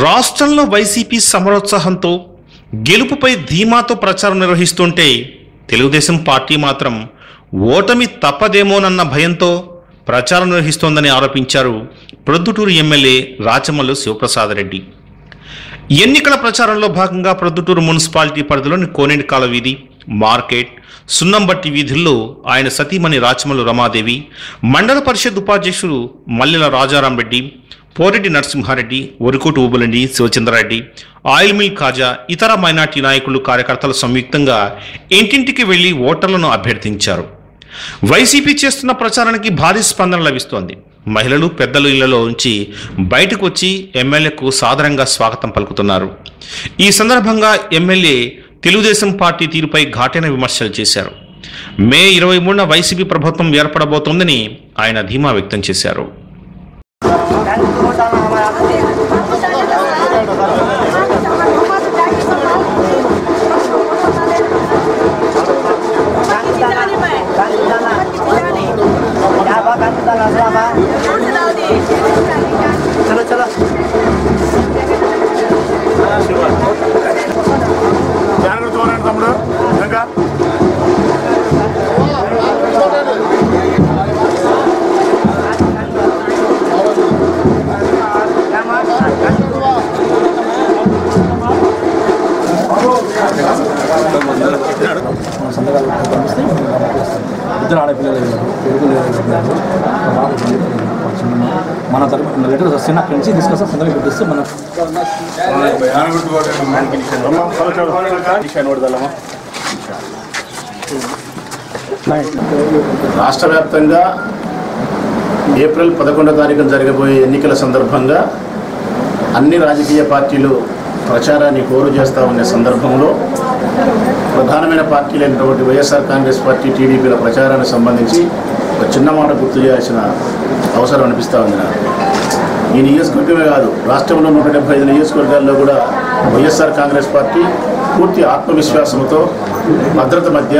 రాష్ట్రంలో వైసీపీ సమరోత్సాహంతో గెలుపుపై ధీమాతో ప్రచారం నిర్వహిస్తుంటే తెలుగుదేశం పార్టీ మాత్రం ఓటమి తప్పదేమోనన్న భయంతో ప్రచారం నిర్వహిస్తోందని ఆరోపించారు ప్రొద్దుటూరు ఎమ్మెల్యే రాచమల్లు శివప్రసాద్ రెడ్డి. ఎన్నికల ప్రచారంలో భాగంగా ప్రొద్దుటూరు మున్సిపాలిటీ పరిధిలోని కోనేటి కాలువ వీధి, మార్కెట్, సున్నంబట్టి వీధుల్లో ఆయన సతీమణి రాచమల్లు రమాదేవి, మండల పరిషత్ ఉపాధ్యక్షులు మల్లెల రాజారాం రెడ్డి, పోరెడ్డి నరసింహారెడ్డి, ఒరికోటి ఊబులండి శివచంద్రారెడ్డి, ఆయిల్ మిల్ కాజా, ఇతర మైనార్టీ నాయకులు, కార్యకర్తలు సంయుక్తంగా ఇంటింటికి వెళ్లి ఓటర్లను అభ్యర్థించారు. వైసీపీ చేస్తున్న ప్రచారానికి భారీ స్పందన లభిస్తోంది. మహిళలు, పెద్దలు ఇళ్లలో ఉంచి బయటకు వచ్చి ఎమ్మెల్యేకు సాదరంగా స్వాగతం పలుకుతున్నారు. ఈ సందర్భంగా ఎమ్మెల్యే తెలుగుదేశం పార్టీ తీరుపై ఘాటైన విమర్శలు చేశారు. మే 23న వైసీపీ ప్రభుత్వం ఏర్పడబోతోందని ఆయన ధీమా వ్యక్తం చేశారు. ఇద్దరు ఆడపిల్లలు మన తరపు లెటర్ వస్తున్న అక్కడి నుంచి తీసుకొస్తాం. సందర్భం పెట్టిస్తే మన రాష్ట్ర వ్యాప్తంగా ఏప్రిల్ 11వ తారీఖున జరగబోయే ఎన్నికల సందర్భంగా అన్ని రాజకీయ పార్టీలు ప్రచారాన్ని కోరు చేస్తూ ఉన్న సందర్భంలో ప్రధానమైన పార్టీలైనటువంటి వైఎస్ఆర్ కాంగ్రెస్ పార్టీ, టీడీపీల ప్రచారానికి సంబంధించి ఒక చిన్న మాట గుర్తు చేయాల్సిన అవసరం అనిపిస్తూ ఉంది నాకు. ఈ నియోజకవర్గమే కాదు, రాష్ట్రంలో 175 నియోజకవర్గాల్లో కూడా వైఎస్ఆర్ కాంగ్రెస్ పార్టీ పూర్తి ఆత్మవిశ్వాసంతో, భద్రత మధ్య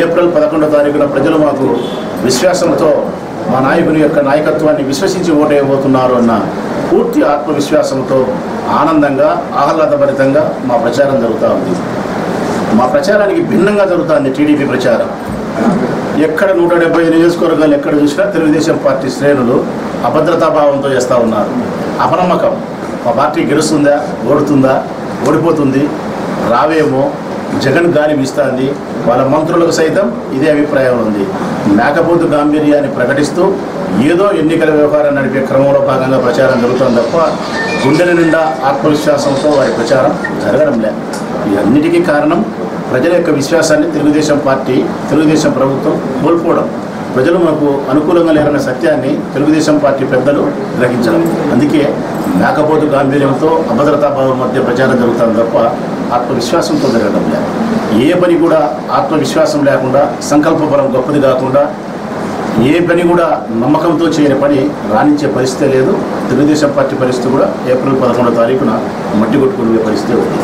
ఏప్రిల్ 11వ తారీఖున ప్రజలు మాకు విశ్వాసంతో మా నాయకుని యొక్క నాయకత్వాన్ని విశ్వసించి ఓటేయబోతున్నారు అన్న పూర్తి ఆత్మవిశ్వాసంతో, ఆనందంగా, ఆహ్లాదభరితంగా మా ప్రచారం జరుగుతూ ఉంది. మా ప్రచారానికి భిన్నంగా జరుగుతుంది టీడీపీ ప్రచారం. ఎక్కడ 175 నియోజకవర్గాలు ఎక్కడ చూసినా తెలుగుదేశం పార్టీ శ్రేణులు అభద్రతాభావంతో చేస్తూ ఉన్నారు. అపనమ్మకం, మా పార్టీ గెలుస్తుందా, ఓడుతుందా, ఓడిపోతుంది, రావేమో, జగన్ గాలి వీస్తుంది. వాళ్ళ మంత్రులకు సైతం ఇదే అభిప్రాయం ఉంది. మేకపోతు గాంభీర్యాన్ని ప్రకటిస్తూ ఏదో ఎన్నికల వ్యవహారం నడిపే క్రమంలో భాగంగా ప్రచారం జరుగుతుంది తప్ప గుండెల నిండా ఆత్మవిశ్వాసంతో వారి ప్రచారం జరగడం లేదు. ఇవన్నిటికీ కారణం ప్రజల యొక్క విశ్వాసాన్ని తెలుగుదేశం పార్టీ, తెలుగుదేశం ప్రభుత్వం కోల్పోవడం. ప్రజలు మనకు అనుకూలంగా లేరన్న సత్యాన్ని తెలుగుదేశం పార్టీ పెద్దలు గ్రహించడం. అందుకే మేకపోతు గాంభీర్యంతో, అభద్రతాభావం మధ్య ప్రచారం జరుగుతుంది తప్ప ఆత్మవిశ్వాసంతో జరగడం లేదు. ఏ పని కూడా ఆత్మవిశ్వాసం లేకుండా, సంకల్పపరం గొప్పది కాకుండా, ఏ పని కూడా నమ్మకంతో చేయని పని రాణించే పరిస్థితి లేదు. తెలుగుదేశం పార్టీ పరిస్థితి కూడా ఏప్రిల్ 11వ తారీఖున మట్టి కొట్టుకునే పరిస్థితి ఉంది.